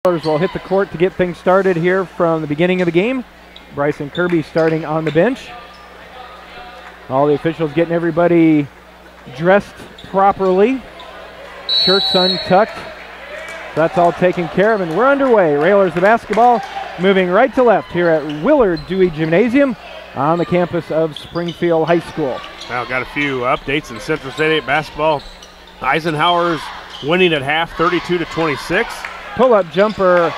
Will hit the court to get things started here from the beginning of the game. Bryson Kirby starting on the bench. All the officials getting everybody dressed properly. Shirts untucked. That's all taken care of, and we're underway. Railers the basketball moving right to left here at Willard Dewey Gymnasium on the campus of Springfield High School. Now got a few updates in Central State basketball. Eisenhower's winning at half, 32-26. Pull-up jumper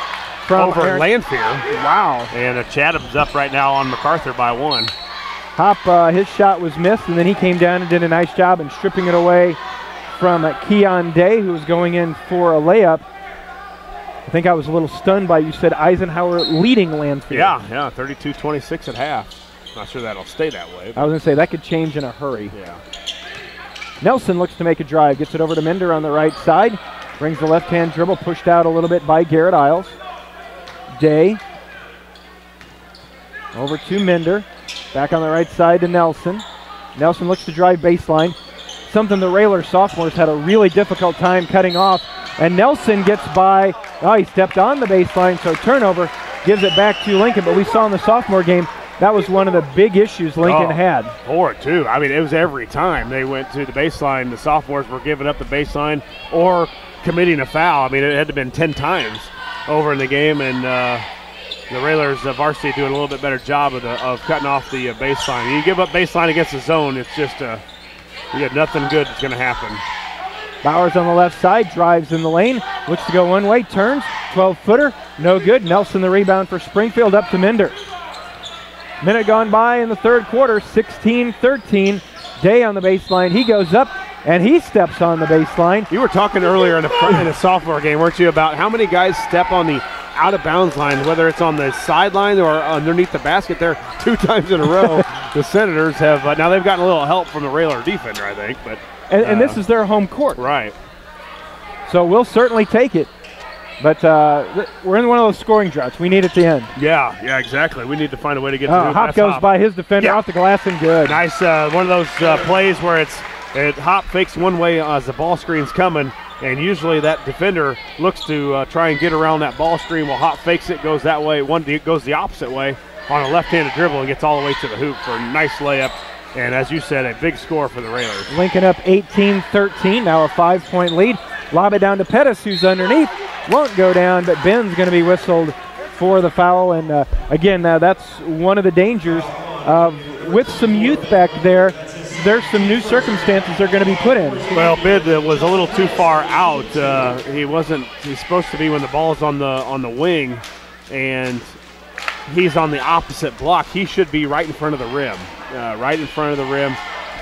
from over Lanphier. Wow. And Chatham's up right now on MacArthur by 1. Hop, his shot was missed, and then he came down and did a nice job in stripping it away from Keon Day, who was going in for a layup. I think I was a little stunned by you said Eisenhower leading Lanphier. Yeah, 32-26 at half. Not sure that'll stay that way. I was going to say that could change in a hurry. Yeah. Nelson looks to make a drive, gets it over to Minder on the right side, brings the left-hand dribble, pushed out a little bit by Garrett Isles. Day over to Minder, back on the right side to Nelson. Nelson looks to drive baseline, something the Railers sophomores had a really difficult time cutting off, and Nelson gets by. Oh, he stepped on the baseline, so turnover, gives it back to Lincoln, but we saw in the sophomore game that was one of the big issues Lincoln had. Or two. I mean, it was every time they went to the baseline, the sophomores were giving up the baseline or committing a foul. I mean, it had to been 10 times over in the game, and the Railers varsity doing a little bit better job of cutting off the baseline. You give up baseline against the zone, it's just you got nothing good that's going to happen. Bowers on the left side, drives in the lane, looks to go one way, turns, 12-footer, no good. Nelson the rebound for Springfield, up to Minder. Minute gone by in the third quarter, 16-13. Day on the baseline, he goes up, and he steps on the baseline. You were talking earlier in the sophomore game, weren't you, about how many guys step on the out-of-bounds line, whether it's on the sideline or underneath the basket there 2 times in a row. The Senators have, now they've gotten a little help from the Railer defender, I think. But and this is their home court. Right. So we'll certainly take it. But we're in one of those scoring droughts. We need it to end. Yeah, exactly. We need to find a way to get to the Hop goes by his defender off the glass and good. Nice, one of those plays where Hop fakes one way as the ball screen's coming, and usually that defender looks to try and get around that ball screen while Hop fakes it, goes that way. It goes the opposite way on a left-handed dribble and gets all the way to the hoop for a nice layup. And as you said, a big score for the Railers. Lincoln up 18-13, now a 5-point lead. Lob it down to Pettis, who's underneath. Won't go down, but Ben's going to be whistled for the foul. And again, that's one of the dangers with some youth back there. There's some new circumstances they're going to be put in. Well, Ben was a little too far out. He's supposed to be when the ball's on the wing, and he's on the opposite block. He should be right in front of the rim,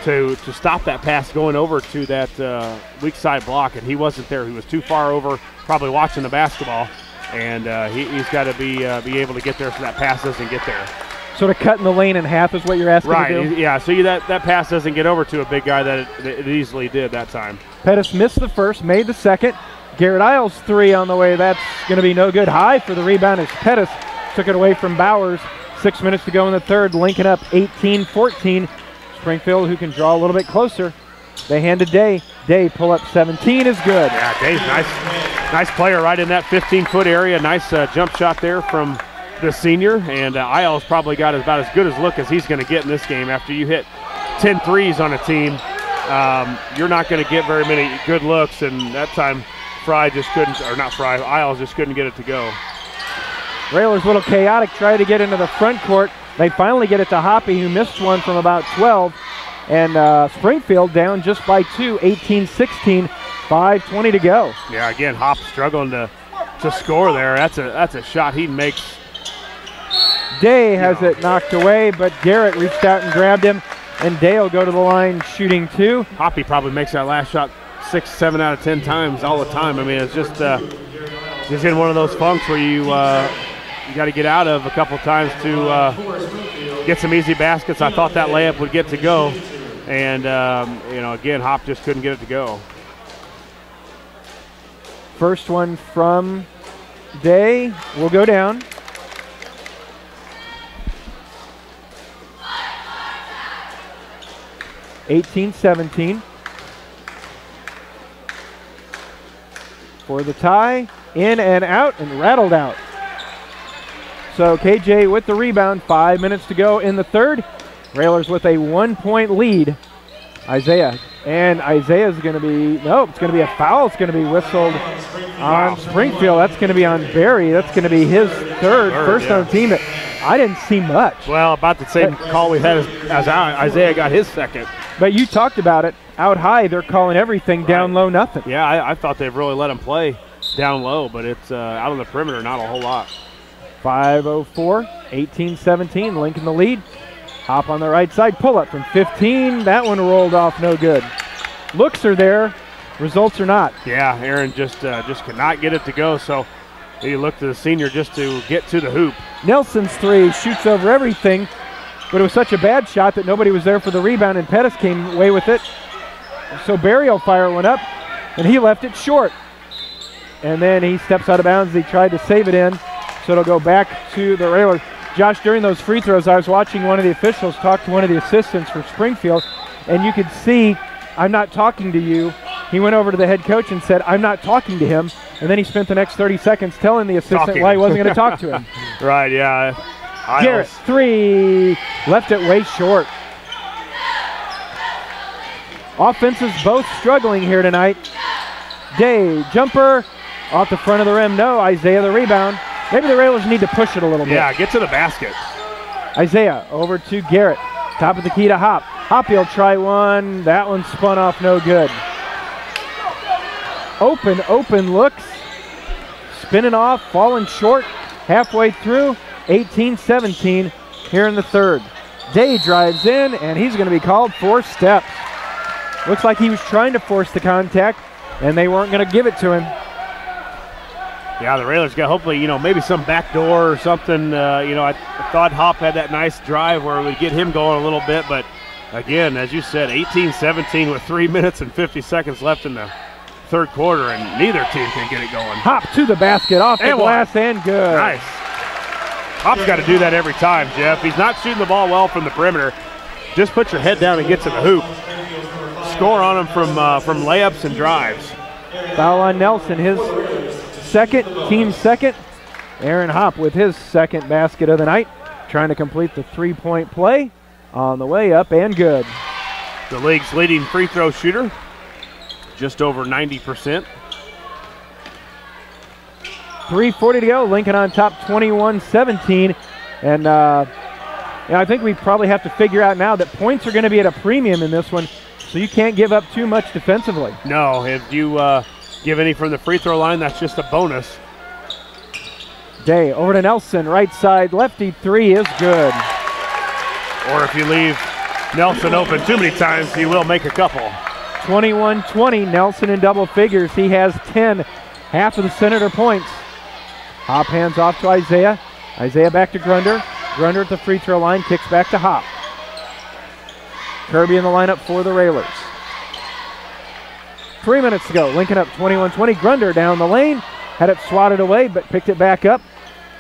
to stop that pass going over to that weak side block, and he wasn't there. He was too far over, probably watching the basketball, and he's got to be able to get there so that pass doesn't get there. Sort of cutting the lane in half is what you're asking to do? Right, yeah, so that pass doesn't get over to a big guy that it easily did that time. Pettis missed the first, made the second. Garrett Isles 3 on the way. That's going to be no good. High for the rebound as Pettis took it away from Bowers. 6 minutes to go in the third. Lincoln up 18-14. Springfield, who can draw a little bit closer. They hand to Day. Day pull up 17 is good. Yeah, Day's nice player right in that 15-foot area. Nice jump shot there from the senior, and Isles probably got about as good as look as he's going to get in this game. After you hit 10 threes on a team, you're not going to get very many good looks, and that time Isles just couldn't get it to go. Railers a little chaotic, try to get into the front court. They finally get it to Hoppy, who missed one from about 12, and Springfield down just by 2, 18-16, 5:20 to go. Yeah, again, Hop struggling to score there. That's a shot he makes. Day has it knocked away, but Garrett reached out and grabbed him, and Day will go to the line shooting 2. Hoppy probably makes that last shot 6, 7 out of 10 times all the time. I mean, it's just in one of those funks where you got to get out of a couple times to get some easy baskets. I thought that layup would get to go, and again, Hop just couldn't get it to go. First one from Day will go down. (18-17) for the tie in and out and rattled out. So KJ with the rebound, 5 minutes to go in the third. Railers with a 1-point lead. Isaiah. And Isaiah's going to be, nope, it's going to be a foul. It's going to be whistled on Springfield. That's going to be on Barry. That's going to be his first on team. I didn't see much. Well, about the same call we had as Isaiah got his second. But you talked about it. Out high, they're calling everything. Down low, nothing. Yeah, I thought they've really let him play down low, but it's out on the perimeter, not a whole lot. 5:04, 18-17, Lincoln the lead. Hop on the right side, pull up from 15. That one rolled off, no good. Looks are there, results are not. Yeah, Aaron just could not get it to go, so he looked to the senior just to get to the hoop. Nelson's three shoots over everything, but it was such a bad shot that nobody was there for the rebound, and Pettis came away with it. So Barry will fire one up, and he left it short. And then he steps out of bounds. He tried to save it in, so it'll go back to the Railers. Josh, during those free throws, I was watching one of the officials talk to one of the assistants for Springfield, and you could see, I'm not talking to you. He went over to the head coach and said, I'm not talking to him. And then he spent the next 30 seconds telling the assistant why he wasn't going to talk to him. Right, yeah. Garrett, three, left it way short. Offenses both struggling here tonight. Day, jumper, off the front of the rim. No, Isaiah the rebound. Maybe the Railers need to push it a little bit. Yeah, get to the basket. Isaiah over to Garrett. Top of the key to Hop. Hop, he'll try one. That one spun off, no good. Open looks. Spinning off, falling short. Halfway through, 18-17 here in the third. Day drives in, and he's going to be called for steps. Looks like he was trying to force the contact, and they weren't going to give it to him. Yeah, the Railers got hopefully, maybe some back door or something. I thought Hop had that nice drive where it would get him going a little bit, but again, as you said, 18-17 with 3 minutes and 50 seconds left in the third quarter, and neither team can get it going. Hop to the basket, off the glass, and good. Nice. Hop's got to do that every time, Jeff. He's not shooting the ball well from the perimeter. Just put your head down and get to the hoop. Score on him from layups and drives. Foul on Nelson, his second, team second. Aaron Hop with his second basket of the night, trying to complete the three-point play on the way up, and good. The league's leading free throw shooter, just over 90%. 3:40 to go. Lincoln on top, 21-17. And I think we probably have to figure out now that points are going to be at a premium in this one, so you can't give up too much defensively. No, if you give any from the free throw line, that's just a bonus. Day over to Nelson, right side, lefty three is good. Or if you leave Nelson open too many times, he will make a couple. 21-20, Nelson in double figures. He has 10, half of the Senator points. Hop hands off to Isaiah. Isaiah back to Grunder. Grunder at the free throw line, kicks back to Hop. Kirby in the lineup for the Railers. 3 minutes to go. Lincoln up 21-20. Grunder down the lane. Had it swatted away, but picked it back up.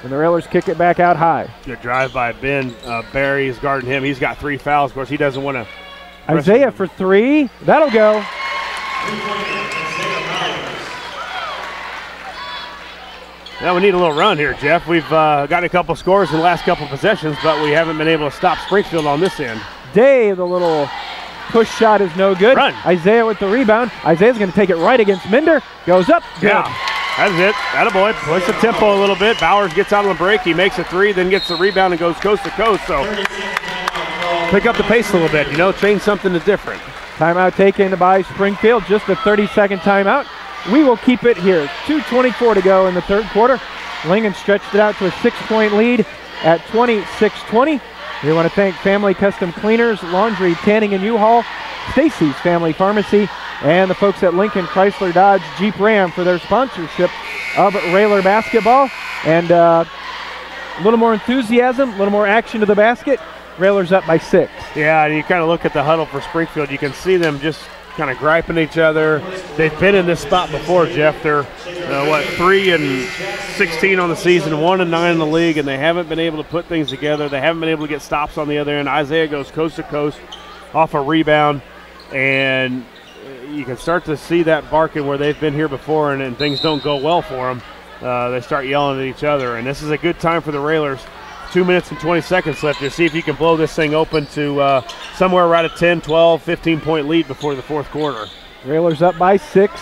And the Railers kick it back out high. Good drive by Ben. Barry is guarding him. He's got 3 fouls. Of course, he doesn't want to. Isaiah for 3. That'll go. Now we need a little run here, Jeff. We've gotten a couple scores in the last couple possessions, but we haven't been able to stop Springfield on this end. Day, the little push shot is no good. Run. Isaiah with the rebound. Isaiah's going to take it right against Minder. Goes up. Good. Yeah, that's it. Attaboy. Push the tempo a little bit. Bowers gets out on the break. He makes a 3, then gets the rebound and goes coast to coast. So pick up the pace a little bit, change something to different. Timeout taken by Springfield. Just a 30-second timeout. We will keep it here. 2:24 to go in the third quarter. Lincoln stretched it out to a 6-point lead at 26-20. We want to thank Family Custom Cleaners, Laundry, Tanning, and U-Haul, Stacy's Family Pharmacy, and the folks at Lincoln Chrysler Dodge Jeep Ram for their sponsorship of Railer basketball. And a little more enthusiasm, a little more action to the basket. Railers up by 6. Yeah, and you kind of look at the huddle for Springfield. You can see them just kind of griping each other. They've been in this spot before, Jeff. They're 3-16 on the season, 1-9 in the league, and they haven't been able to put things together. They haven't been able to get stops on the other end. Isaiah goes coast to coast off a rebound, and you can start to see that barking where they've been here before, and things don't go well for them. they start yelling at each other. And this is a good time for the Railers. 2 minutes and 20 seconds left to see if you can blow this thing open to somewhere around a 10, 12, 15-point lead before the fourth quarter. Railers up by 6.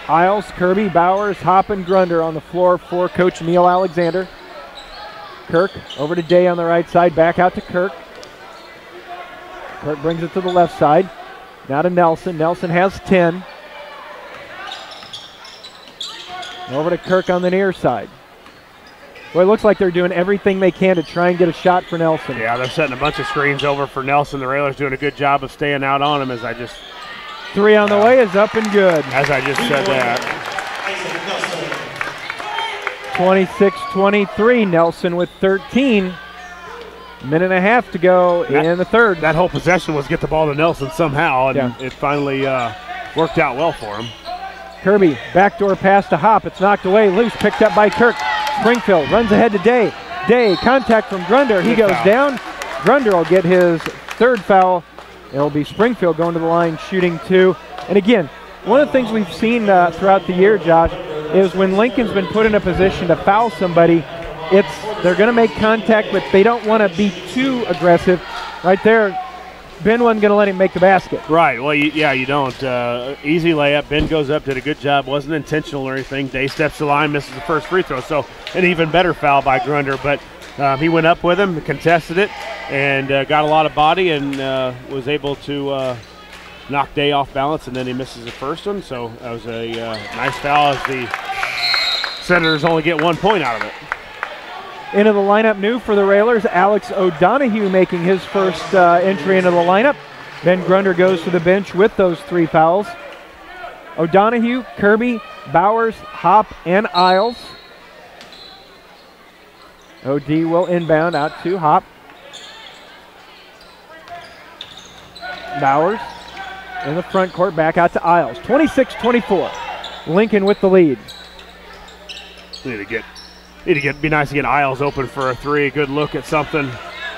Isles, Kirby, Bowers, Hop, and Grunder on the floor for Coach Neil Alexander. Kirk over to Day on the right side, back out to Kirk. Kirk brings it to the left side. Now to Nelson. Nelson has 10. Over to Kirk on the near side. Well, it looks like they're doing everything they can to try and get a shot for Nelson. Yeah, they're setting a bunch of screens over for Nelson. The Railers doing a good job of staying out on him, as I just... 3 on the way is up and good. As I just said that. 26-23, Nelson with 13. Minute and a half to go in the third. That whole possession was get the ball to Nelson somehow, and it finally worked out well for him. Kirby, backdoor pass to Hop. It's knocked away, loose, picked up by Kirk. Springfield runs ahead to Day. Day, contact from Grunder. He goes down. Grunder will get his third foul. It'll be Springfield going to the line, shooting 2. And again, one of the things we've seen throughout the year, Josh, is when Lincoln's been put in a position to foul somebody, they're going to make contact, but they don't want to be too aggressive. Right there, Ben wasn't going to let him make the basket. Right. Well, you don't. Easy layup. Ben goes up, did a good job. Wasn't intentional or anything. Day steps to the line, misses the first free throw. So an even better foul by Grunder. But he went up with him, contested it, and got a lot of body and was able to knock Day off balance, and then he misses the first one. So that was a nice foul as the Senators only get 1 point out of it. Into the lineup new for the Railers, Alex O'Donohue making his first entry into the lineup. Ben Grunder goes to the bench with those 3 fouls. O'Donohue, Kirby, Bowers, Hop, and Isles. OD will inbound out to Hop. Bowers in the front court, back out to Isles. 26-24. Lincoln with the lead. Be nice to get Isles open for a 3. Good look at something.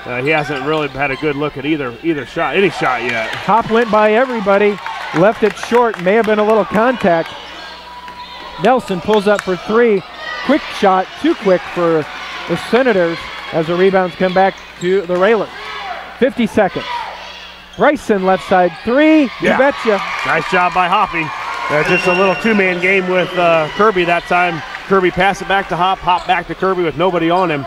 He hasn't really had a good look at any shot yet. Hop went by everybody, left it short, may have been a little contact. Nelson pulls up for 3. Quick shot, too quick for the Senators as the rebounds come back to the Railers. 50 seconds. Bryson left side 3, you betcha. Nice job by Hoppy. Just a little 2-man game with Kirby that time. Kirby passed it back to Hop, Hop back to Kirby with nobody on him.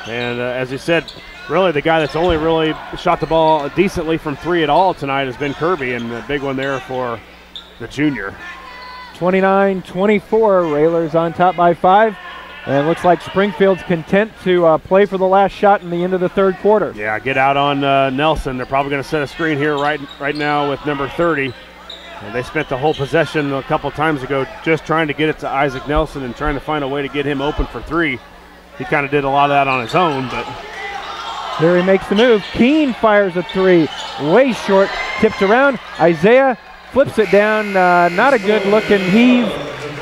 And as he said, really the guy that's only really shot the ball decently from 3 at all tonight has been Kirby, and a big one there for the junior. 29-24, Railers on top by 5. And it looks like Springfield's content to play for the last shot in the end of the third quarter. Yeah, get out on Nelson. They're probably going to set a screen here right now with number 30. And they spent the whole possession a couple times ago just trying to get it to Isaac Nelson and trying to find a way to get him open for 3. He kind of did a lot of that on his own, but... Here he makes the move. Keene fires a 3. Way short. Tipped around. Isaiah flips it down. Not a good looking heave.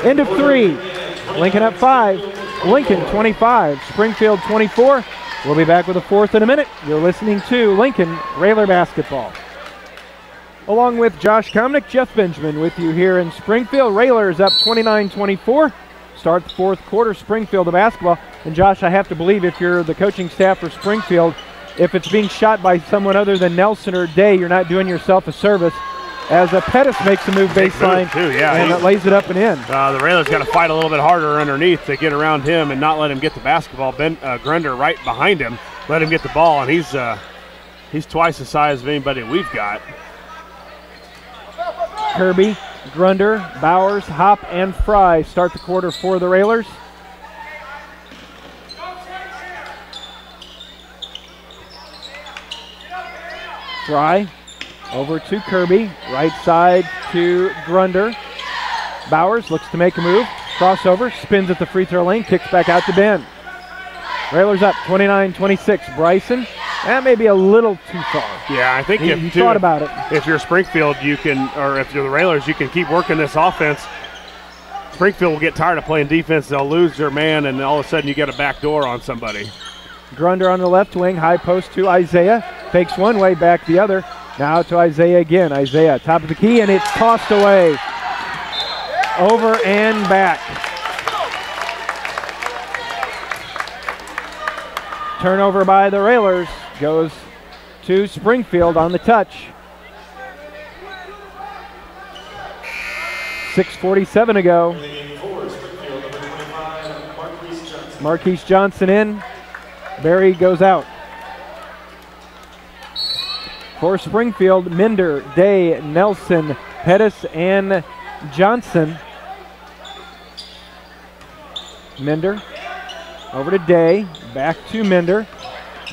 End of 3. Lincoln up 5. Lincoln 25. Springfield 24. We'll be back with a fourth in a minute. You're listening to Lincoln Railer Basketball. Along with Josh Komnick, Jeff Benjamin with you here in Springfield. Railers up 29-24. Start the fourth quarter, Springfield of basketball. And Josh, I have to believe if you're the coaching staff for Springfield, if it's being shot by someone other than Nelson or Day, you're not doing yourself a service. As Pettis makes a move baseline and it lays it up and in. The Railers got to fight a little bit harder underneath to get around him and not let him get the basketball. Grunder right behind him, let him get the ball, and he's twice the size of anybody we've got. Kirby, Grunder, Bowers, Hop, and Fry start the quarter for the Railers. Fry over to Kirby, right side to Grunder. Bowers looks to make a move, crossover, spins at the free throw lane, kicks back out to Ben. Railers up 29-26. Bryson, that may be a little too far. Yeah, I think he thought about it. If you're Springfield, you can, or if you're the Railers, you can keep working this offense. Springfield will get tired of playing defense. They'll lose their man, and all of a sudden you get a back door on somebody. Grunder on the left wing, high post to Isaiah. Fakes one way, back the other. Now to Isaiah again. Isaiah, top of the key, and it's tossed away. Over and back. Turnover by the Railers goes to Springfield on the touch. 6:47 to go. Marquise Johnson in. Barry goes out. For Springfield, Minder, Day, Nelson, Pettis, and Johnson. Minder over to Day, back to Minder.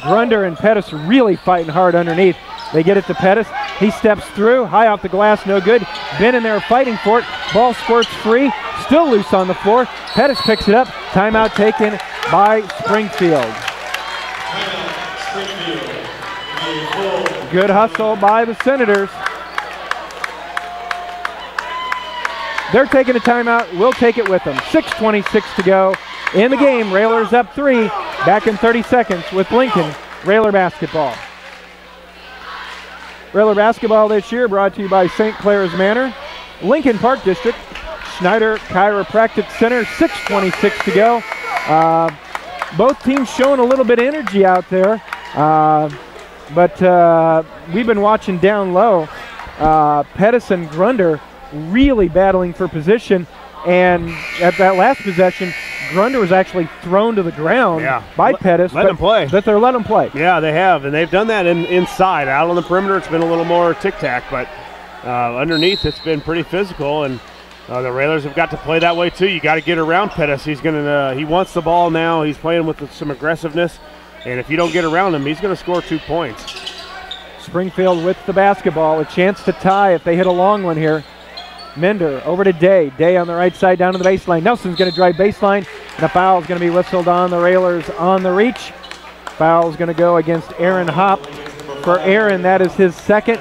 Grunder and Pettis really fighting hard underneath. They get it to Pettis. He steps through, high off the glass, no good. Ben and there fighting for it. Ball squirts free, still loose on the floor. Pettis picks it up. Timeout taken by Springfield. Good hustle by the Senators. They're taking a timeout. We'll take it with them. 6:26 to go in the game. Railers up 3. Back in 30 seconds with Lincoln. Railer basketball. Railer basketball this year brought to you by St. Clair's Manor, Lincoln Park District, Schneider Chiropractic Center. 6:26 to go. Both teams showing a little bit of energy out there, but we've been watching down low. Pettis and Grunder really battling for position, and at that last possession, Grunder was actually thrown to the ground by Pettis. Let him play. But they're letting him play. Yeah, they have, and they've done that inside. Out on the perimeter, it's been a little more tic-tac, but underneath, it's been pretty physical, and the Railers have got to play that way too. You got to get around Pettis. He's gonna. He wants the ball now. He's playing with some aggressiveness, and if you don't get around him, he's going to score 2 points. Springfield with the basketball, a chance to tie if they hit a long one here. Minder over to Day. Day on the right side down to the baseline. Nelson's going to drive baseline, and a foul is going to be whistled on the Railers on the reach. Foul is going to go against Aaron Hopp. For Aaron, that is his second,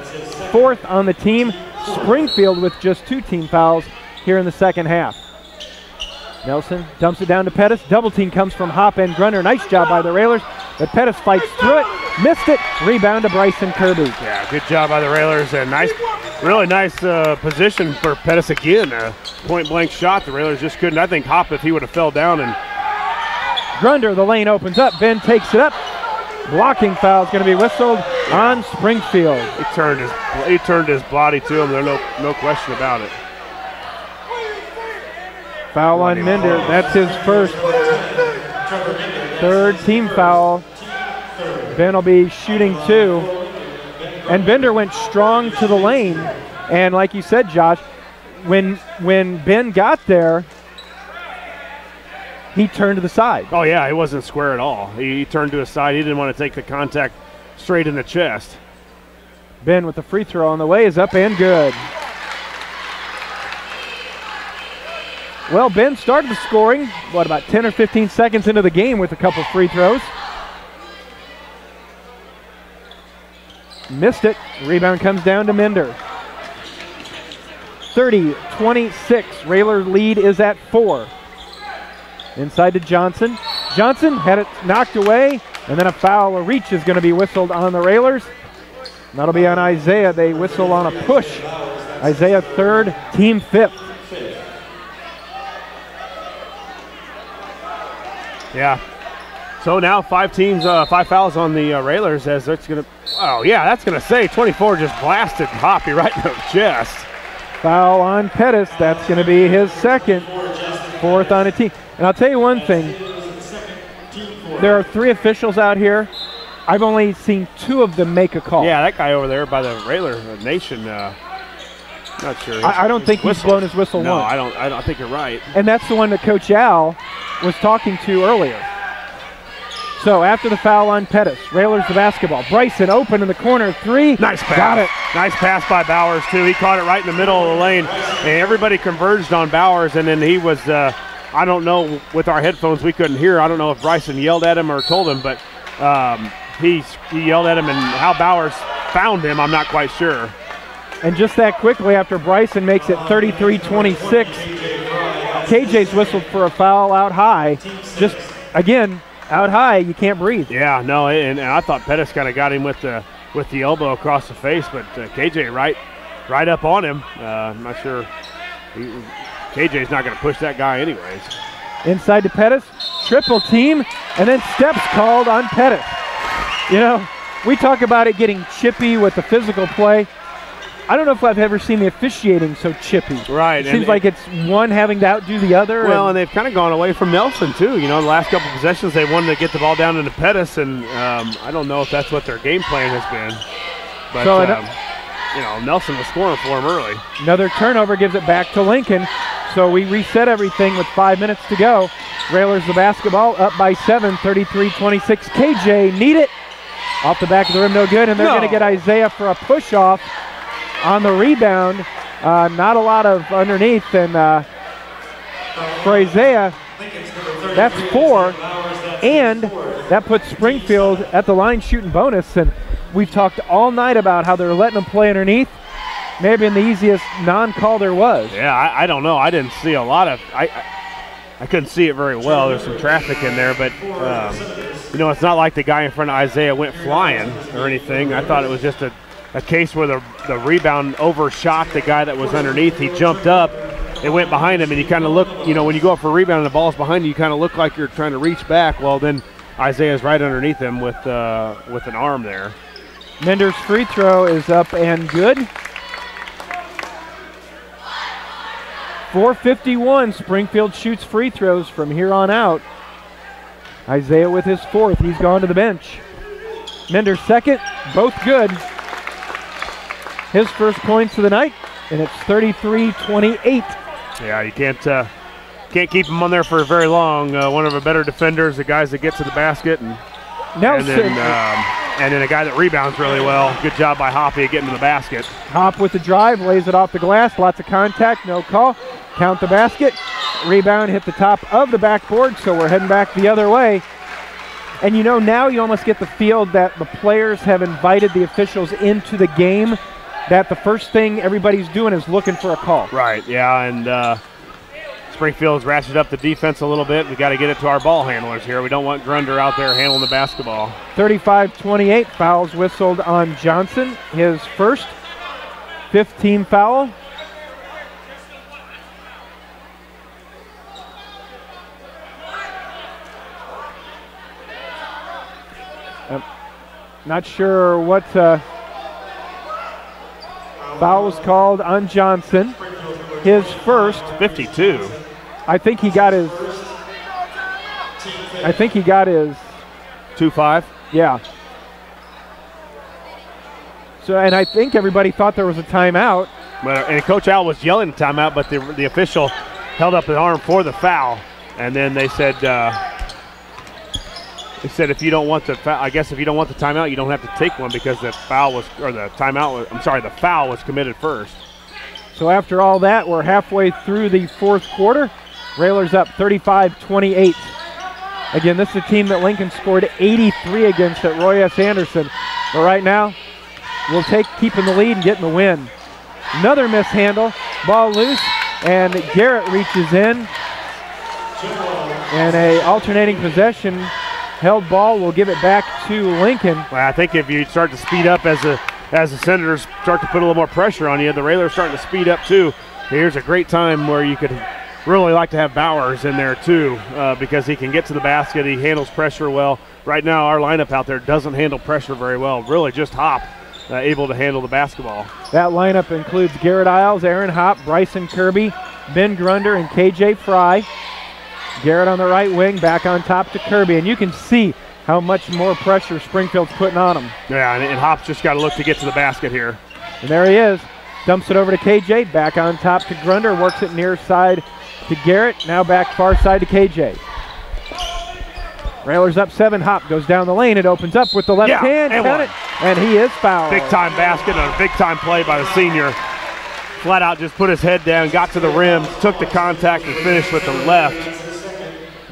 4th on the team. Springfield with just 2 team fouls here in the second half. Nelson dumps it down to Pettis. Double team comes from Hopp and Grunder. Nice job by the Railers, but Pettis fights through it. Missed it. Rebound to Bryson Kirby. Yeah, good job by the Railers, and really nice position for Pettis again. A point-blank shot. The Railers just couldn't. I think Hopp, if he would have fell down, and Grunder, the lane opens up. Ben takes it up. Blocking foul is going to be whistled on Springfield. He turned his body to him. There's no question about it. Foul on Minder. That's his first. 3rd team foul. Ben will be shooting 2. And Bender went strong to the lane. And like you said, Josh, when Ben got there, he turned to the side. Oh, yeah, he wasn't square at all. He turned to his side. He didn't want to take the contact straight in the chest. Ben with the free throw on the way is up and good. Well, Ben started the scoring, about 10 or 15 seconds into the game with a couple free throws. Missed it. Rebound comes down to Minder. 30-26. Railer lead is at 4. Inside to Johnson. Johnson had it knocked away, and then a reach is going to be whistled on the Railers. That'll be on Isaiah. They whistle on a push. Isaiah 3rd, team 5th. Yeah. So now 5 fouls on the Railers, as that's going to, that's going to say 24 just blasted Hoppy right in the chest. Foul on Pettis. That's going to be his second, 4th on the team. And I'll tell you one thing. There are 3 officials out here. I've only seen 2 of them make a call. Yeah, that guy over there by the Railer Nation, not sure. I don't think he's blown his whistle once. No, I don't think you're right. And that's the one that Coach Al was talking to earlier. So after the foul on Pettis, Railers the basketball. Bryson open in the corner, 3. Nice pass. Got it. Nice pass by Bowers, too. He caught it right in the middle of the lane, and everybody converged on Bowers, and then he was, I don't know, with our headphones we couldn't hear. I don't know if Bryson yelled at him or told him, but he yelled at him, and how Bowers found him, I'm not quite sure. And just that quickly after Bryson makes it 33-26, KJ's whistled for a foul out high. Just, again, out high, you can't breathe. Yeah, no, and I thought Pettis kind of got him with the elbow across the face, but KJ right up on him. I'm not sure. KJ's not going to push that guy anyways. Inside to Pettis, triple team, and then steps called on Pettis. You know, we talk about it getting chippy with the physical play. I don't know if I've ever seen the officiating so chippy. Right. It seems like it's one having to outdo the other. Well, and they've kind of gone away from Nelson, too. You know, the last couple possessions, they wanted to get the ball down into Pettis, and I don't know if that's what their game plan has been. But, so you know, Nelson was scoring for him early. Another turnover gives it back to Lincoln. So we reset everything with 5 minutes to go. Railers the basketball up by 7, 33-26. KJ need it. Off the back of the rim, no good, and they're going to get Isaiah for a push-off on the rebound. Not a lot of underneath, and for Isaiah, that's 4, and that puts Springfield at the line shooting bonus. And we've talked all night about how they're letting them play underneath. Maybe been the easiest non-call there was. Yeah, I don't know. I didn't see a lot of I couldn't see it very well. There's some traffic in there, but you know, it's not like the guy in front of Isaiah went flying or anything. I thought it was just a case where the rebound overshot the guy that was underneath. He jumped up, it went behind him, and you kind of look, you know, when you go up for a rebound and the ball's behind you, you kind of look like you're trying to reach back. Well, then Isaiah's right underneath him with an arm there. Mender's free throw is up and good. 4:51, Springfield shoots free throws from here on out. Isaiah with his 4th, he's gone to the bench. Mender's 2nd, both good. His first points of the night, and it's 33-28. Yeah, you can't keep him on there for very long. One of our better defenders, the guys that get to the basket, and then a guy that rebounds really well. Good job by Hoppy getting to the basket. Hop with the drive, lays it off the glass, lots of contact, no call. Count the basket. Rebound hit the top of the backboard, so we're heading back the other way. And you know, now you almost get the feel that the players have invited the officials into the game, that the first thing everybody's doing is looking for a call. Right, yeah, and Springfield's ratcheted up the defense a little bit. We got to get it to our ball handlers here. We don't want Grunder out there handling the basketball. 35-28, fouls whistled on Johnson, his first, 5th team foul. Not sure what foul was called on Johnson. His first. 52. I think he got his 2-5. Yeah. So, and I think everybody thought there was a timeout. And Coach Al was yelling at timeout, but the official held up his arm for the foul, and then they said if you don't want the foul, I guess if you don't want the timeout, you don't have to take one because the foul was, or the timeout was, I'm sorry, the foul was committed first. So after all that, we're halfway through the 4th quarter. Railers up 35-28. Again, this is a team that Lincoln scored 83 against at Roy S. Anderson. But right now, we'll take keeping the lead and getting the win. Another mishandle, ball loose, and Garrett reaches in. And a alternating possession. Held ball will give it back to Lincoln. Well, I think if you start to speed up as the Senators start to put a little more pressure on you, the Railers starting to speed up too. Here's a great time where you could really like to have Bowers in there too, because he can get to the basket. He handles pressure well. Right now, our lineup out there doesn't handle pressure very well. Really just Hop able to handle the basketball. That lineup includes Garrett Isles, Aaron Hop, Bryson Kirby, Ben Grunder, and KJ Fry. Garrett on the right wing, back on top to Kirby, and you can see how much more pressure Springfield's putting on him. Yeah, and Hop's just got to look to get to the basket here. And there he is. Dumps it over to KJ, back on top to Grunder, works it near side to Garrett, now back far side to KJ. Railers up 7, Hop goes down the lane, it opens up with the left hand, count it, and he is fouled. Big time basket and a big time play by the senior. Flat out just put his head down, got to the rim, took the contact and finished with the left.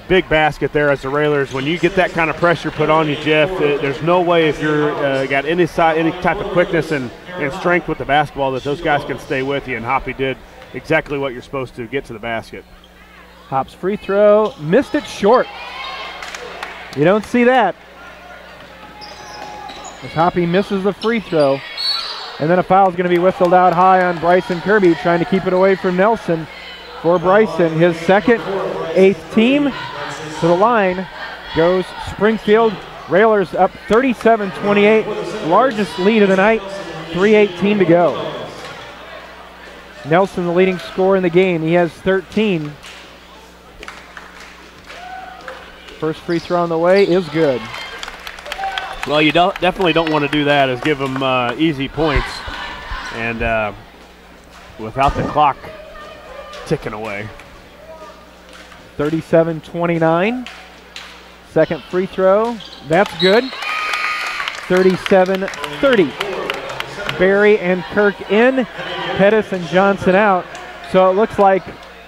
Big basket there as the Railers. When you get that kind of pressure put on you, Jeff, there's no way if you're got any type of quickness and strength with the basketball that those guys can stay with you, and Hoppy did exactly what you're supposed to, get to the basket. Hop's free throw, missed it short. You don't see that. As Hoppy misses the free throw, and then a foul is going to be whistled out high on Bryson Kirby, trying to keep it away from Nelson. for Bryson. His second, 8th team. To the line goes Springfield. Railers up 37-28. Largest lead of the night. 3:18 to go. Nelson, the leading scorer in the game. He has 13. First free throw on the way is good. Well, you definitely don't want to do that, is give them easy points. And without the clock ticking away. 37-29. Second free throw. That's good. 37-30. Barry and Kirk in. Pettis and Johnson out. So it looks like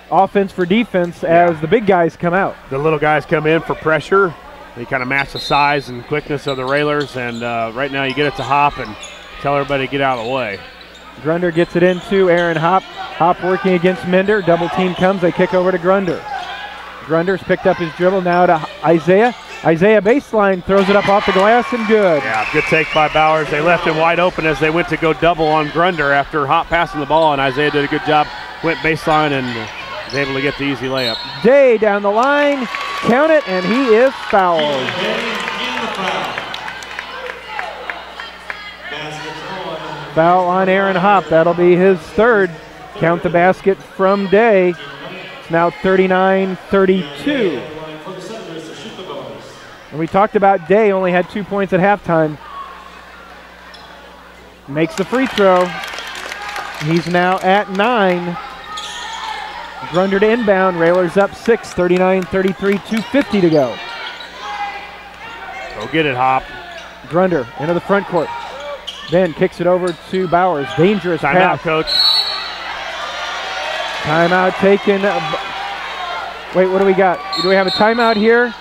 offense for defense as the big guys come out. The little guys come in for pressure. They kind of match the size and quickness of the Railers. And right now you get it to Hop and tell everybody to get out of the way. Grunder gets it into Aaron Hop. Hop working against Minder. Double team comes. They kick over to Grunder. Grunder's picked up his dribble now to Isaiah. Isaiah baseline, throws it up off the glass and good. Yeah, good take by Bowers. They left him wide open as they went to go double on Grunder after Hop passing the ball, and Isaiah did a good job. Went baseline and was able to get the easy layup. Day down the line, count it, and he is fouled. Foul on Aaron Hop. That'll be his third. Count the basket from Day. It's now 39-32. And we talked about Day only had 2 points at halftime. Makes the free throw. He's now at 9. Grunder to inbound. Railers up 6, 39-33, 2:50 to go. Go get it, Hop. Grunder into the front court. Then kicks it over to Bowers. Dangerous Timeout, pass. Coach. Timeout taken. Wait, what do we got? Do we have a timeout here?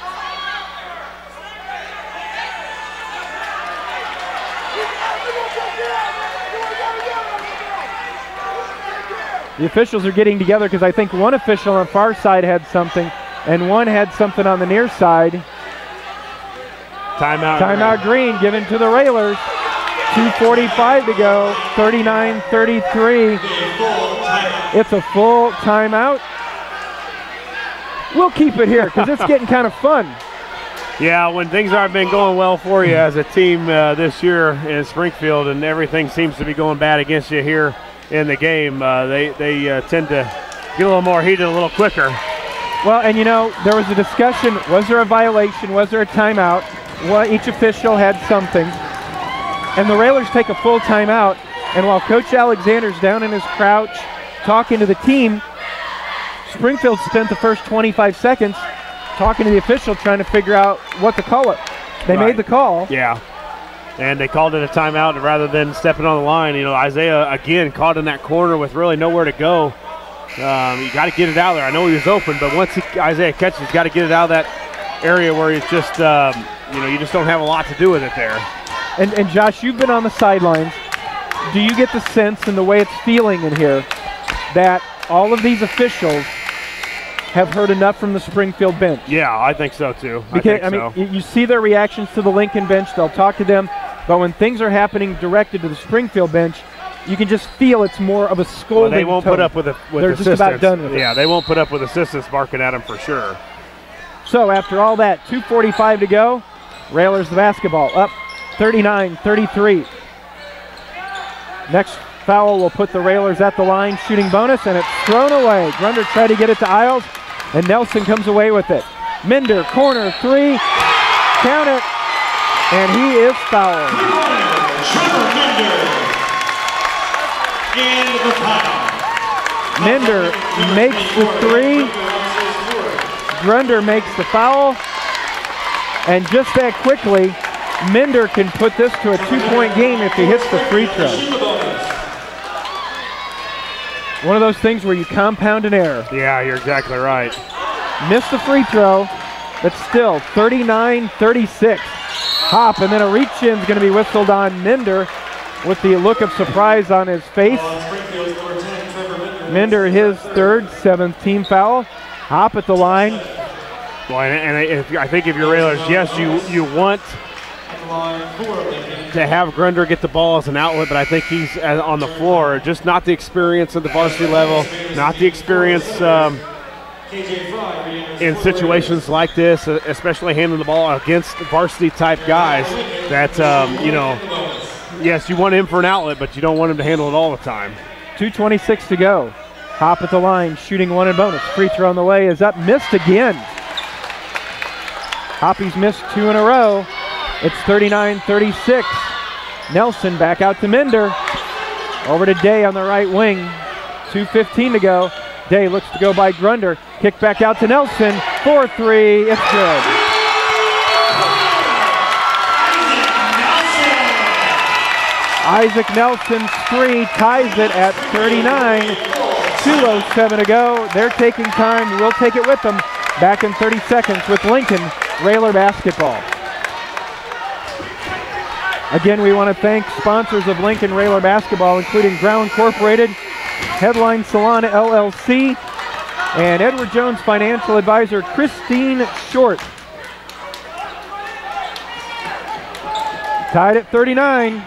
The officials are getting together because I think one official on the far side had something and one had something on the near side. Timeout Green given to the Railers. 2:45 to go, 39-33. It's a full timeout. We'll keep it here because it's getting kind of fun. Yeah, when things aren't been going well for you as a team this year in Springfield and everything seems to be going bad against you here in the game, they tend to get a little more heated a little quicker. Well, and you know, there was a discussion, was there a violation, was there a timeout? Well, each official had something. And the Railers take a full timeout, and while Coach Alexander's down in his crouch talking to the team, Springfield spent the first 25 seconds talking to the official trying to figure out what to call it. They made the call. Yeah. And they called it a timeout rather than stepping on the line. You know, Isaiah, again, caught in that corner with really nowhere to go. You got to get it out there. I know he was open, but once Isaiah catches, he's got to get it out of that area where it's just, you just don't have a lot to do with it there. And Josh, you've been on the sidelines. Do you get the sense in the way it's feeling in here that all of these officials have heard enough from the Springfield bench? Yeah, I think so too. Because I mean, you see their reactions to the Lincoln bench. They'll talk to them, but when things are happening directed to the Springfield bench, you can just feel it's more of a scolding. Well, they won't tone. put up with it. They're just about done with it. Yeah, they won't put up with assistants barking at them for sure. So after all that, 2:45 to go. Railers the basketball up 39-33. Next foul will put the Railers at the line, shooting bonus, and it's thrown away. Grunder tried to get it to Isles, and Nelson comes away with it. Minder, corner three, count it, and he is fouled. Minder makes the three. Grunder makes the foul, and just that quickly, Minder can put this to a 2-point game if he hits the free throw. One of those things where you compound an error. Yeah, you're exactly right. Missed the free throw, but still 39-36. Hop, and then a reach-in is going to be whistled on Minder with the look of surprise on his face. Minder, his third, 7th team foul. Hop at the line. Well, and I think if you're Railers, yes, you want to have Grunder get the ball as an outlet, but I think he's on the floor. Just not the experience at the varsity level, not the experience in situations like this, especially handling the ball against varsity-type guys that, yes, you want him for an outlet, but you don't want him to handle it all the time. 2:26 to go. Hop at the line, shooting one and bonus. Free throw on the way is up, missed again. Hoppy's missed 2 in a row. It's 39-36. Nelson back out to Minder. Over to Day on the right wing. 2:15 to go. Day looks to go by Grunder. Kick back out to Nelson. 4-3. It's good. Isaac Nelson's three ties it at 39. 2:07 to go. They're taking time. We'll take it with them. Back in 30 seconds with Lincoln Railer basketball. Again, we want to thank sponsors of Lincoln Railer basketball, including Brown Incorporated, Headline Salon LLC, and Edward Jones financial advisor Christine Short. Tied at 39.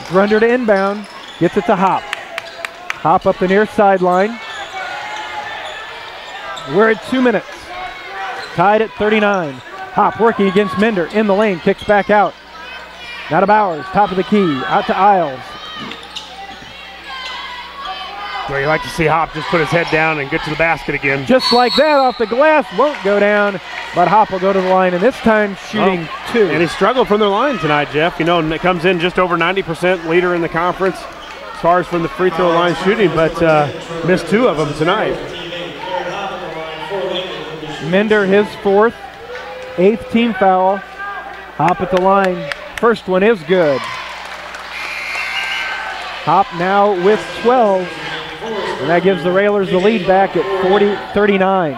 Grunder to inbound, gets it to Hop. Hop up the near sideline. We're at 2 minutes. Tied at 39. Hop working against Minder in the lane, kicks back out. Now to Bowers, top of the key, out to Isles. Well, you like to see Hop just put his head down and get to the basket again. Just like that, off the glass, won't go down, but Hop will go to the line, and this time shooting 2. And he struggled from the line tonight, Jeff. And it comes in just over 90% leader in the conference as far as from the free throw line shooting, but missed 2 of them tonight. Minder, his 4th, 8th team foul. Hop at the line. First one is good. Hop now with 12, and that gives the Railers the lead back at 40-39.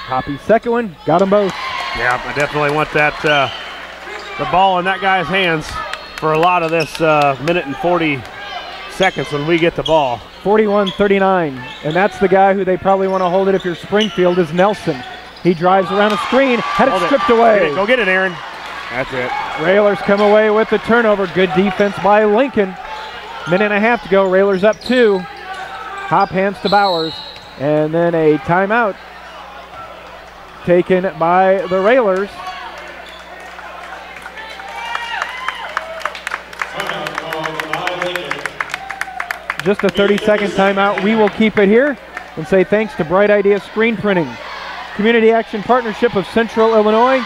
Hoppy's second one, got them both. Yeah, I definitely want that the ball in that guy's hands for a lot of this minute and 40 seconds when we get the ball. 41-39, and that's the guy who they probably want to hold it if you're Springfield is Nelson. He drives around a screen, had it stripped away. Go get it, Aaron. That's it. Railers come away with the turnover. Good defense by Lincoln. Minute and a half to go. Railers up 2. Hop hands to Bowers, and then a timeout taken by the Railers. Just a 30-second timeout. We will keep it here and say thanks to Bright Idea Screen Printing, Community Action Partnership of Central Illinois,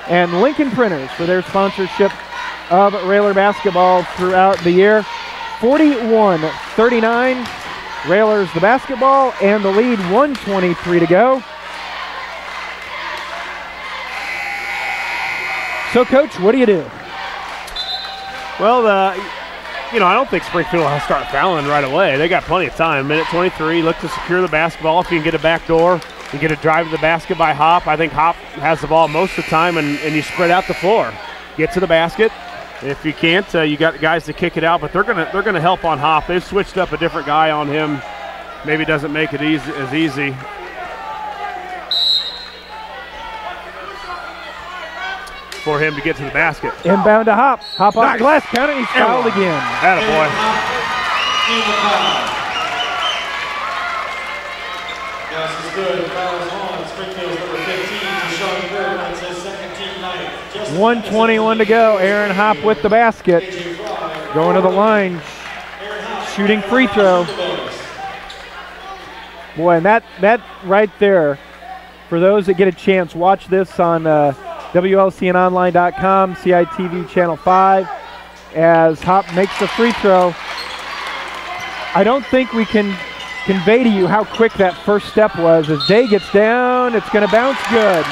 and Lincoln Printers for their sponsorship of Railer basketball throughout the year. 41-39, Railers the basketball, and the lead 1:23 to go. So, Coach, what do you do? Well, I don't think Springfield will start fouling right away. They got plenty of time. Minute 23, look to secure the basketball. If you can get a back door, you get a drive to the basket by Hop. I think Hop has the ball most of the time, and you spread out the floor. Get to the basket. If you can't, you got guys to kick it out, but they're gonna help on Hop. They've switched up a different guy on him. Maybe doesn't make it as easy. For him to get to the basket. Inbound to Hop. Hop off the glass, count it, he's fouled again. Attaboy. Yes, it's good. Foul is on. Springfield's number 15, Deshaun Bird. That's his second team night. 1:21 to go. Aaron Hop with the basket. Going to the line. Shooting free throw. Boy, and that right there, for those that get a chance, watch this on WLCNonline.com, CITV Channel 5, as Hop makes the free throw. I don't think we can convey to you how quick that first step was. As Day gets down, it's going to bounce good.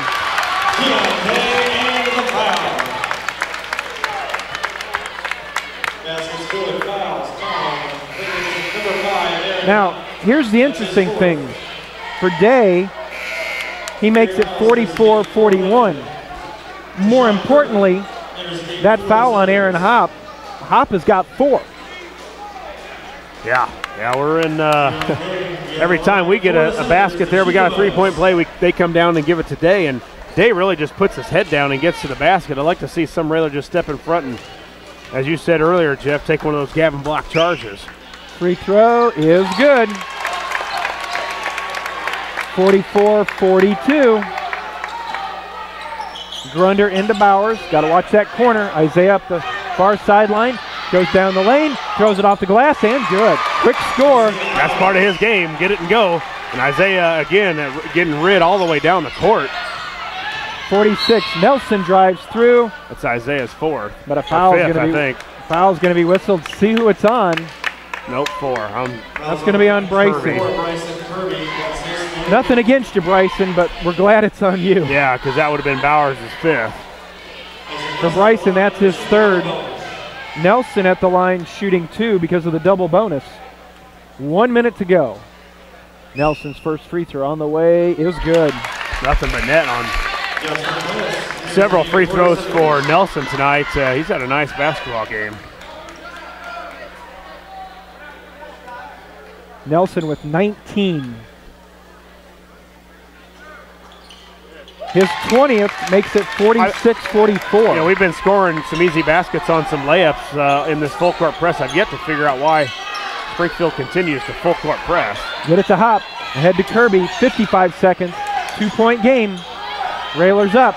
Now, here's the interesting thing. For Day, he makes it 44-41. More importantly, that foul on Aaron Hop. Hop has got 4. Yeah, we're in. Every time we get a basket there, we got a 3-point play. They come down and give it to Day, and Day really just puts his head down and gets to the basket. I'd like to see some Railer just step in front and, as you said earlier, Jeff, take one of those Gavin Block charges. Free throw is good. 44-42. Grunder into Bowers. Got to watch that corner. Isaiah up the far sideline. Goes down the lane. Throws it off the glass and good. Quick score. That's part of his game. Get it and go. And Isaiah, again, getting rid all the way down the court. 46. Nelson drives through. That's Isaiah's 4th. But a foul's going to be foul's going to be whistled. See who it's on. Nope, 4. That's going to be on Bryson. Nothing against you, Bryson, but we're glad it's on you. Yeah, because that would have been Bowers' 5th. For Bryson, that's his 3rd. Nelson at the line shooting 2 because of the double bonus. 1 minute to go. Nelson's first free throw on the way is good. Nothing but net on several free throws for Nelson tonight. He's had a nice basketball game. Nelson with 19. His 20th makes it 46-44. Yeah, we've been scoring some easy baskets on some layups in this full court press. I've yet to figure out why Springfield continues to full court press. Get it to Hop. Ahead to Kirby. 55 seconds. 2-point game. Railers up.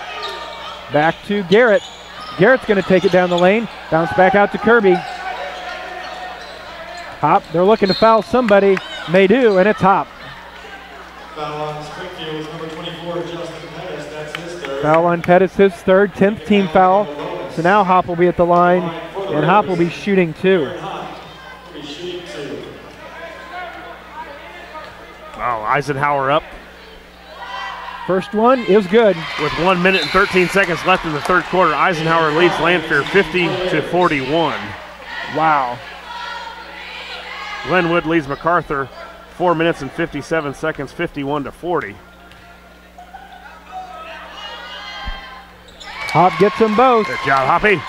Back to Garrett. Garrett's going to take it down the lane. Bounce back out to Kirby. Hop. They're looking to foul somebody. And they do, and it's Hop. Foul on Springfield, number 24, Justin Pettis. That's his 3rd. Foul on Pettis, his 3rd, 10th team foul. So now Hop will be at the line, and Hop will be shooting 2. Wow, Eisenhower up. First one is good. With 1 minute and 13 seconds left in the 3rd quarter, Eisenhower leads Lanphier 50-41. Wow. Glenwood leads MacArthur 4 minutes and 57 seconds, 51-40. Hop gets them both. Good job, Hoppy.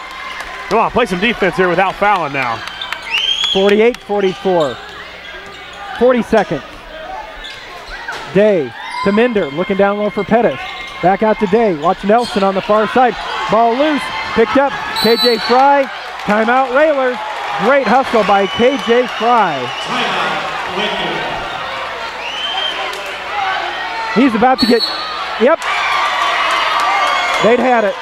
Come on, play some defense here without fouling now. 48-44. 40 seconds. Day to Minder, looking down low for Pettis. Back out to Day. Watch Nelson on the far side. Ball loose. Picked up. KJ Fry. Timeout Railers. Great hustle by KJ Fry. He's about to get, yep. They'd had it.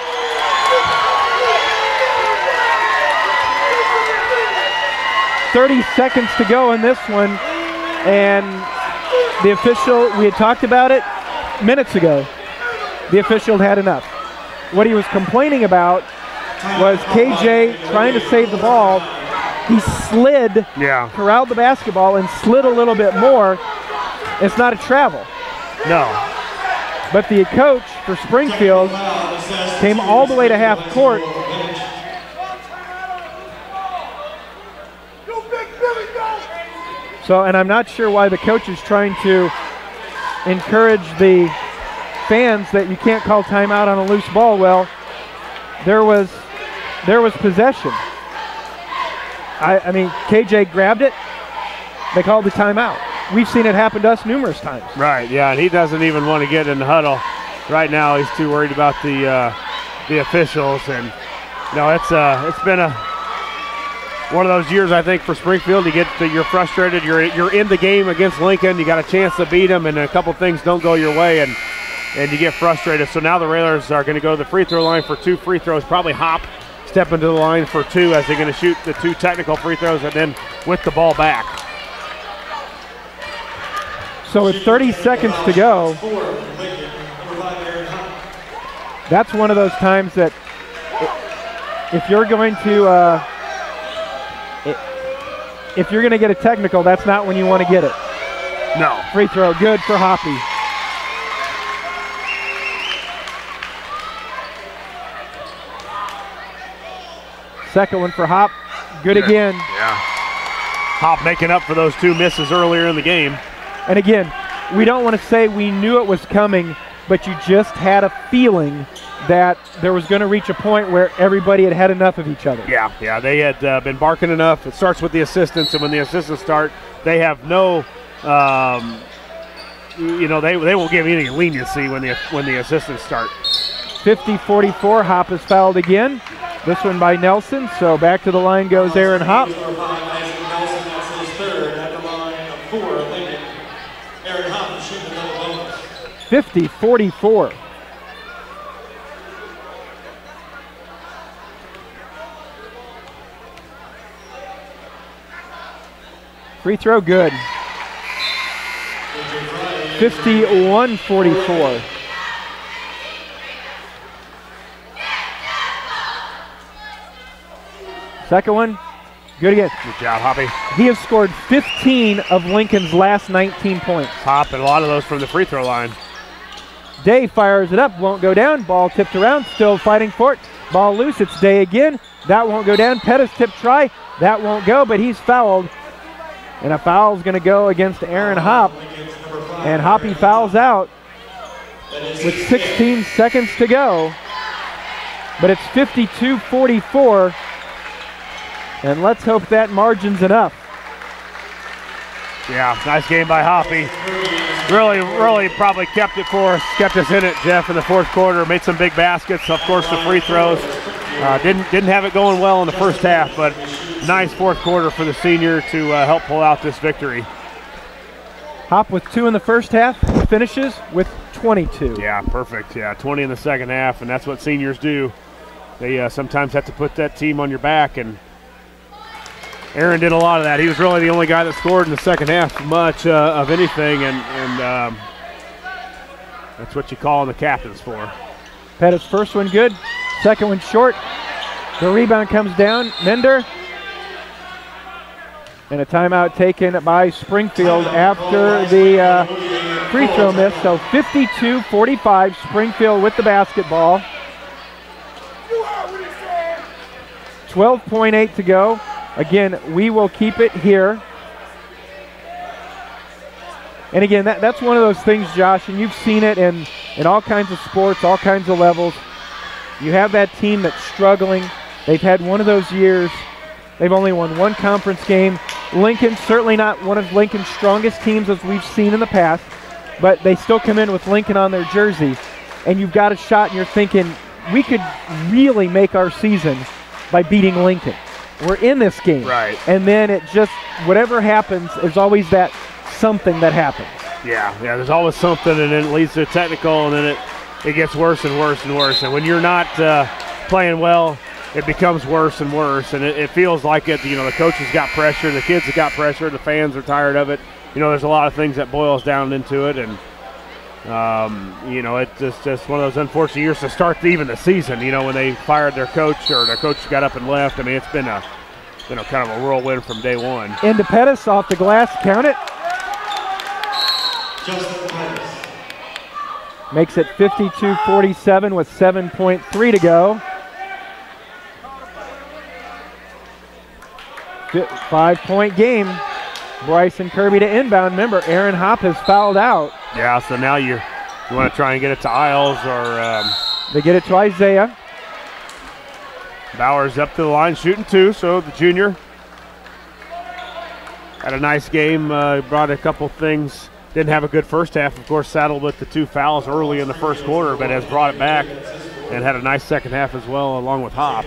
.30 seconds to go in this one, and the official, we had talked about it minutes ago, the official had enough. What he was complaining about was KJ trying to save the ball. He slid, corralled the basketball and slid a little bit more. It's not a travel. No. But the coach for Springfield came all the way to half court. So, and I'm not sure why the coach is trying to encourage the fans that you can't call timeout on a loose ball. Well, there was possession. I mean, KJ grabbed it. They called the timeout. We've seen it happen to us numerous times. Right, yeah, and he doesn't even want to get in the huddle. Right now, he's too worried about the officials. And no, it's been one of those years, I think, for Springfield. You're frustrated. You're in the game against Lincoln. You got a chance to beat them, and a couple things don't go your way, and you get frustrated. So now the Railers are going to go to the free throw line for 2 free throws. Probably Hop stepping to the line for 2 as they're going to shoot the 2 technical free throws, and then with the ball back. So with 30 seconds to go, that's one of those times that if you're going to get a technical, that's not when you want to get it. No. Free throw, good for Hoppy. Second one for Hop, good again. Yeah. Hop making up for those 2 misses earlier in the game. And again, we don't want to say we knew it was coming, but you just had a feeling that there was going to reach a point where everybody had had enough of each other. Yeah, they had been barking enough. It starts with the assistants, and when the assistants start, they have no, they won't give any leniency when the assistants start. 50-44, Hop is fouled again. This one by Nelson, so back to the line goes Aaron Hop. 50-44. Free throw good. 51-44. Second one, good again. Good job, Hoppy. He has scored 15 of Lincoln's last 19 points. Hop, and a lot of those from the free throw line. Day fires it up, won't go down. Ball tipped around, still fighting for it. Ball loose, it's Day again. That won't go down. Pettis tip try, that won't go, but he's fouled. And a foul is going to go against Aaron Hop. And Hoppy fouls out with 16 seconds to go. But it's 52-44. And let's hope that margin's enough. Yeah, nice game by Hoppy. Really probably kept us in it, Jeff, in the fourth quarter. Made some big baskets, of course, the free throws. Didn't have it going well in the first half, but nice fourth quarter for the senior to help pull out this victory. Hop with 2 in the first half, finishes with 22. Yeah, perfect. Yeah, 20 in the second half, and that's what seniors do. They sometimes have to put that team on your back, and Aaron did a lot of that. He was really the only guy that scored in the second half much of anything, and that's what you call on the captains for. Pettis' first one good, second one short. The rebound comes down, Mender. And a timeout taken by Springfield after the free throw miss. So 52-45, Springfield with the basketball. 12.8 to go. Again, we will keep it here. And again, that's one of those things, Josh, and you've seen it in all kinds of sports, all kinds of levels. You have that team that's struggling. They've had one of those years. They've only won one conference game. Lincoln, certainly not one of Lincoln's strongest teams as we've seen in the past, but they still come in with Lincoln on their jersey. And you've got a shot and you're thinking, we could really make our season by beating Lincoln. We're in this game. Right. And then it just, whatever happens, there's always that something that happens. Yeah, there's always something, and then it leads to a technical, and then it gets worse and worse and worse. And when you're not playing well, it becomes worse and worse, and it feels like it. The coaches got pressure, the kids have got pressure, the fans are tired of it. There's a lot of things that boils down into it, and it's just one of those unfortunate years to start even the season. When they fired their coach or their coach got up and left. I mean, it's been a kind of a whirlwind from day one. Into Pettis off the glass, count it. Makes it 52-47 with 7.3 to go. 5-point game. Bryson Kirby to inbound. Remember, Aaron Hop has fouled out. Yeah, so now you want to try and get it to Isles or they get it to Isaiah. Bowers up to the line shooting 2, so the junior had a nice game, brought a couple things. Didn't have a good first half, of course, saddled with the 2 fouls early in the first quarter, but has brought it back and had a nice second half as well, along with Hop.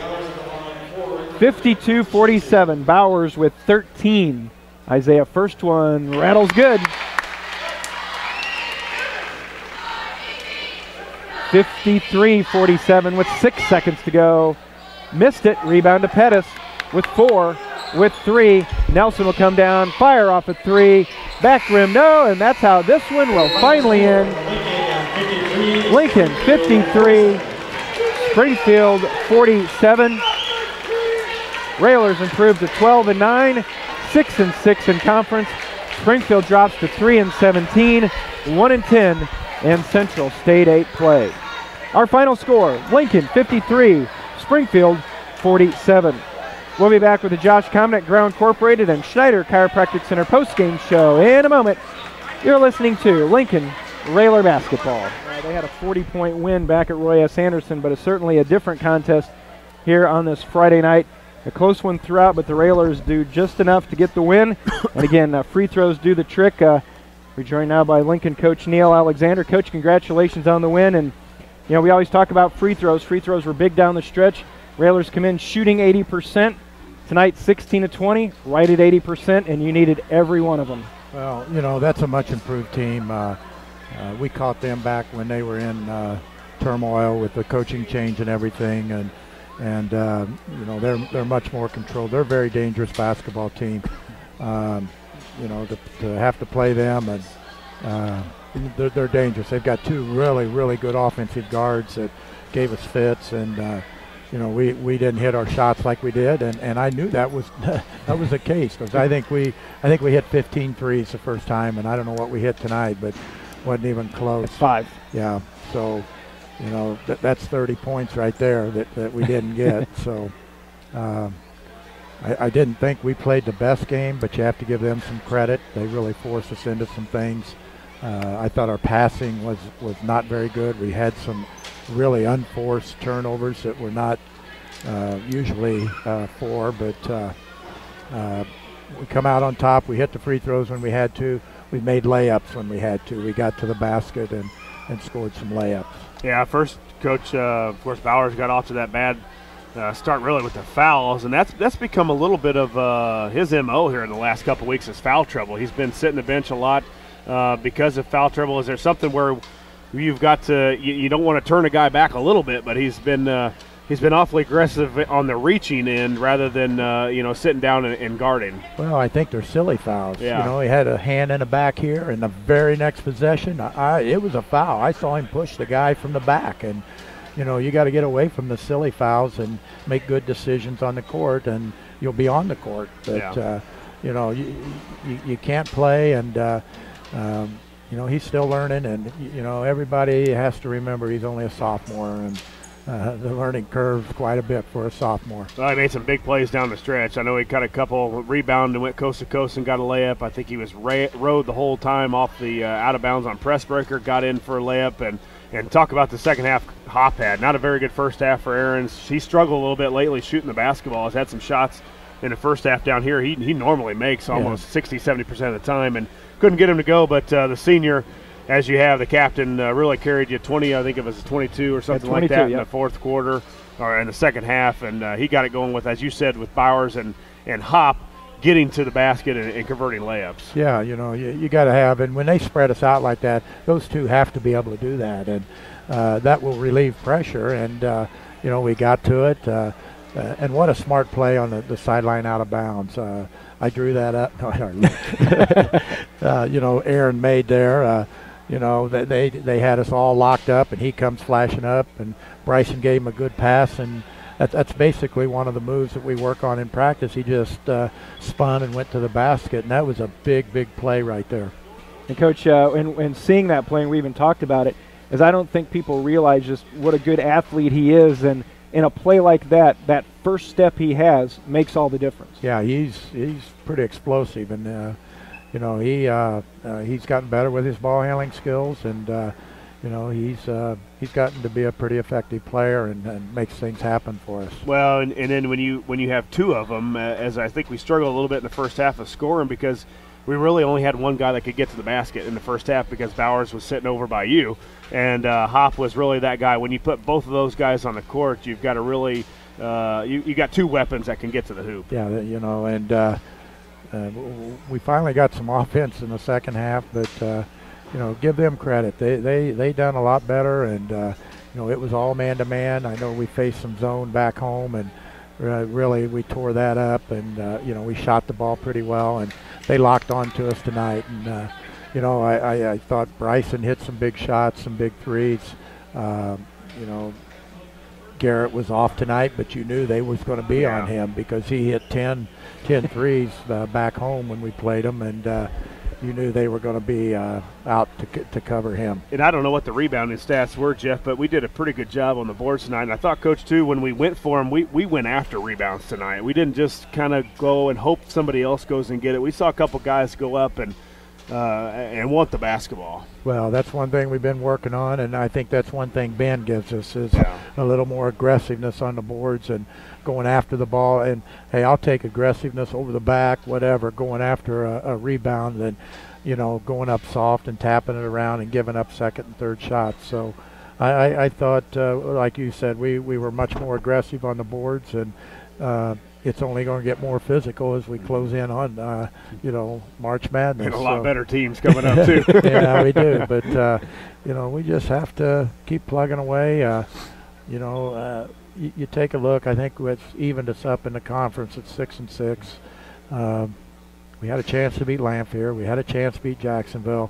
52-47, Bowers with 13. Isaiah, first one, rattles good. 53-47 with 6 seconds to go. Missed it, rebound to Pettis with 4, with 3. Nelson will come down, fire off a 3. Back rim, no, and that's how this one will finally end. Lincoln 53, Springfield 47. Railers improved to 12-9, 6-6 in conference. Springfield drops to 3-17, 1-10 in Central State 8 play. Our final score, Lincoln 53, Springfield 47. We'll be back with the Josh Komnick Ground Incorporated and Schneider Chiropractic Center postgame show in a moment. You're listening to Lincoln Railer basketball. They had a 40-point win back at Roy S. Anderson, but it's certainly a different contest here on this Friday night. A close one throughout, but the Railers do just enough to get the win. And again, free throws do the trick. We're joined now by Lincoln coach Neil Alexander. Coach, congratulations on the win. And, you know, we always talk about free throws. Free throws were big down the stretch. Railers come in shooting 80%. Tonight, 16 of 20, right at 80%, and you needed every one of them. Well, you know, that's a much improved team. We caught them back when they were in turmoil with the coaching change and everything, and you know, they're much more controlled. They're a very dangerous basketball team. You know, to have to play them, and they're dangerous. They've got two really good offensive guards that gave us fits, and you know, we didn't hit our shots like we did, and I knew that was that was the case, because I think we hit 15 threes the first time, and I don't know what we hit tonight, but wasn't even close. 5. Yeah, so you know, that's 30 points right there that we didn't get. So I didn't think we played the best game, but you have to give them some credit. They really forced us into some things. I thought our passing was not very good. We had some really unforced turnovers that were not usually for, but we come out on top. We hit the free throws when we had to. We made layups when we had to. We got to the basket and scored some layups. Yeah, first, Coach, of course, Bowers got off to that bad start really with the fouls, and that's become a little bit of his MO here in the last couple weeks is foul trouble. He's been sitting the bench a lot because of foul trouble. Is there something where you've got to you don't want to turn a guy back a little bit, but he's been awfully aggressive on the reaching end rather than you know, sitting down and guarding? Well, I think they're silly fouls. Yeah. You know, he had a hand in the back here, and the very next possession, it was a foul. I saw him push the guy from the back, and you know, you got to get away from the silly fouls and make good decisions on the court, and you'll be on the court. But yeah. You know, you can't play, and you know, he's still learning, and you know, everybody has to remember he's only a sophomore, and the learning curve quite a bit for a sophomore. Well, he made some big plays down the stretch. I know he cut a couple, rebounded and went coast to coast and got a layup. I think he was rode the whole time off the out of bounds on press breaker, got in for a layup, and talk about the second half Hop had. Not a very good first half for Aarons. He struggled a little bit lately shooting the basketball. He's had some shots in the first half down here. He normally makes almost 60, 70% of the time, and couldn't get him to go, but the senior, as you have, the captain really carried you 20, I think it was 22 or something 22, like that yep. in the fourth quarter or in the second half, and he got it going with, as you said, with Bowers and Hop getting to the basket and converting layups. Yeah, you know, you got to have, and when they spread us out like that, those two have to be able to do that, and that will relieve pressure, and you know, we got to it, and what a smart play on the sideline out of bounds. I drew that up. No, I don't. You know, Aaron made there. You know, they had us all locked up, and he comes flashing up, and Bryson gave him a good pass, and that's basically one of the moves that we work on in practice. He just spun and went to the basket, and that was a big play right there. And Coach, and seeing that play, and we even talked about it, is I don't think people realize just what a good athlete he is, and in a play like that, that first step he has makes all the difference. Yeah, he's pretty explosive, and you know, he's gotten better with his ball handling skills, and you know, he's gotten to be a pretty effective player and makes things happen for us. Well, and then when you have two of them, as I think we struggled a little bit in the first half of scoring because we really only had one guy that could get to the basket in the first half because Bowers was sitting over by you, and Hop was really that guy. When you put both of those guys on the court, you've got to really you got two weapons that can get to the hoop. Yeah, you know, and we finally got some offense in the second half, but you know, give them credit. They done a lot better, and you know, it was all man-to-man. I know we faced some zone back home, and really we tore that up, and you know, we shot the ball pretty well, and they locked on to us tonight. And you know, I thought Bryson hit some big shots, some big threes. You know, Garrett was off tonight, but you knew they was going to be on him because he hit 10 threes back home when we played them, and you knew they were going to be out to cover him. And I don't know what the rebounding stats were, Jeff, but we did a pretty good job on the boards tonight. And I thought, Coach, too, when we went for them, we went after rebounds tonight. We didn't just kind of go and hope somebody else goes and get it. We saw a couple guys go up and and want the basketball. Well, that's one thing we've been working on, and I think that's one thing Ben gives us is a little more aggressiveness on the boards and going after the ball. And, hey, I'll take aggressiveness over the back, whatever, going after a rebound than, you know, going up soft and tapping it around and giving up second and third shots. So I thought, like you said, we were much more aggressive on the boards, and it's only going to get more physical as we close in on, you know, March Madness. And a lot better teams coming up, too. Yeah, we do. But, you know, we just have to keep plugging away. You know, you take a look. I think what's evened us up in the conference at 6-6. We had a chance to beat Lanphier. We had a chance to beat Jacksonville.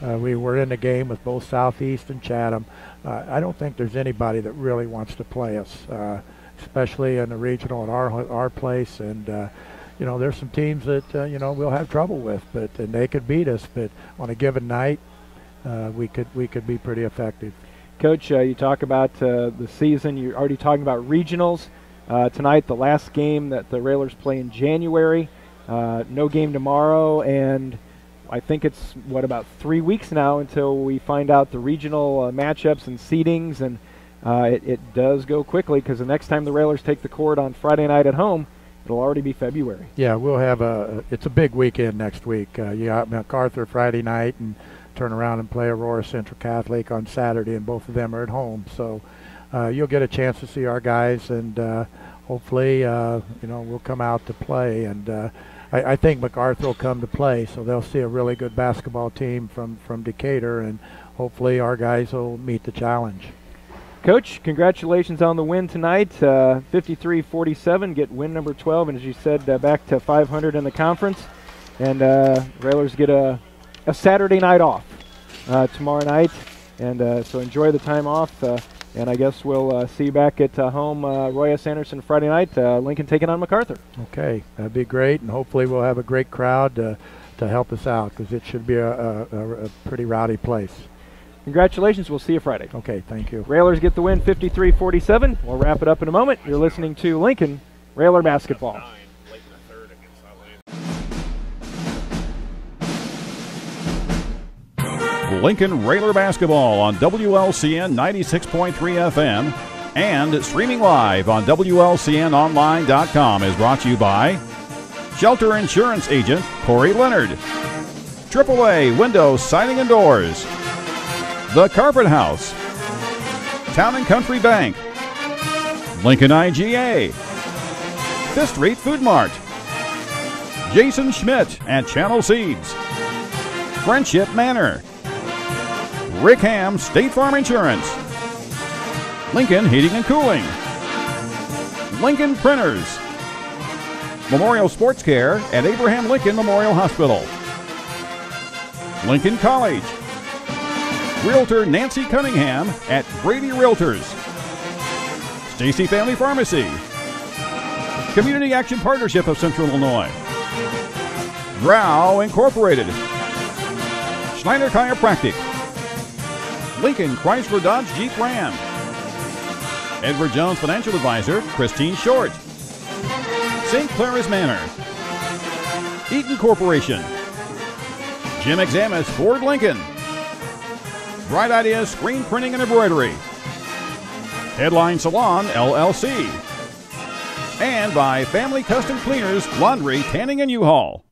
We were in the game with both Southeast and Chatham. I don't think there's anybody that really wants to play us, especially in the regional at our place. And you know, there's some teams that you know, we'll have trouble with, and they could beat us. But on a given night, we could be pretty effective. Coach, you talk about the season. You're already talking about regionals tonight. The last game that the Railers play in January. No game tomorrow, and I think it's, about 3 weeks now until we find out the regional matchups and seedings, and it does go quickly because the next time the Railers take the court on Friday night at home, it'll already be February. Yeah, we'll have it's a big weekend next week. You got MacArthur Friday night and turn around and play Aurora Central Catholic on Saturday, and both of them are at home. So you'll get a chance to see our guys, and hopefully, you know, we'll come out to play. And I think MacArthur will come to play, so they'll see a really good basketball team from Decatur, and hopefully our guys will meet the challenge. Coach, congratulations on the win tonight. 53-47, get win number 12, and as you said, back to 500 in the conference. And Railers get a Saturday night off tomorrow night, and so enjoy the time off. And I guess we'll see you back at home, Roy S. Anderson, Friday night. Lincoln taking on MacArthur. Okay, that'd be great, and hopefully we'll have a great crowd to help us out, because it should be a pretty rowdy place. Congratulations. We'll see you Friday. Okay, thank you. Railers get the win, 53-47. We'll wrap it up in a moment. You're listening to Lincoln Railer Basketball. Lincoln Railer Basketball on WLCN 96.3 FM and streaming live on WLCNonline.com is brought to you by Shelter Insurance Agent Corey Leonard, AAA Windows, Siding and Doors, The Carpet House, Town & Country Bank, Lincoln IGA, Fifth Street Food Mart, Jason Schmidt at Channel Seeds, Friendship Manor, Rick Ham State Farm Insurance, Lincoln Heating and Cooling, Lincoln Printers, Memorial Sports Care at Abraham Lincoln Memorial Hospital, Lincoln College, Realtor Nancy Cunningham at Brady Realtors, Stacy Family Pharmacy, Community Action Partnership of Central Illinois, Drow Incorporated, Schneider Chiropractic, Lincoln Chrysler Dodge Jeep Ram, Edward Jones Financial Advisor Christine Short, St. Clara's Manor, Eaton Corporation, Jim Examus Ford Lincoln, Bright Ideas Screen Printing and Embroidery, Headline Salon LLC, and by Family Custom Cleaners, Laundry, Tanning, and U-Haul.